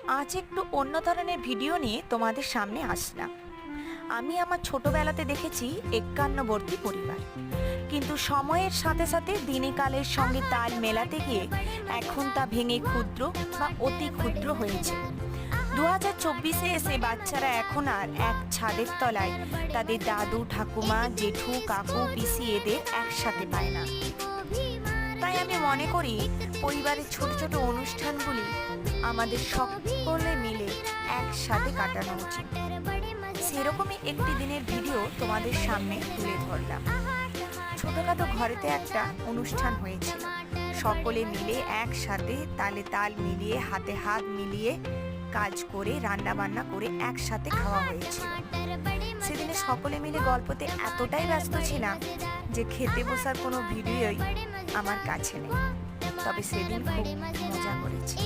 আজ একটু অন্য ধরনের ভিডিও নিয়ে তোমাদের সামনে আসলাম। আমি আমার ছোটবেলাতে দেখেছি একান্নবর্তী পরিবার, কিন্তু সময়ের সাথে সাথে দিনকালের সঙ্গে তাল মেলাতে গিয়ে এখন তা ভেঙে ক্ষুদ্র বা অতি ক্ষুদ্র হয়েছে। 2024-এ এসে বাচ্চারা এখন আর এক ছাদের তলায় তাদের দাদু ঠাকুমা জেঠু কাকু পিসি এদের একসাথে পায় না। তাই আমি মনে করি পরিবারের ছোট ছোট অনুষ্ঠানগুলি আমাদের সকলে মিলে একসাথে কাটানো উচিত। সেরকমই একটি দিনের ভিডিও তোমাদের সামনে তুলে ধরলাম। ছোটখাটো ঘরেতে একটা অনুষ্ঠান হয়েছিল, সকলে মিলে একসাথে তালে তাল মিলিয়ে হাতে হাত মিলিয়ে কাজ করে রান্না বান্না করে একসাথে খাওয়া হয়েছিল। সেদিনে সকলে মিলে গল্পতে এতটাই ব্যস্ত ছিলাম যে খেতে বসার কোনো ভিডিওই আমার কাছে নেই, তবে সেদিন খুব মজা করেছি।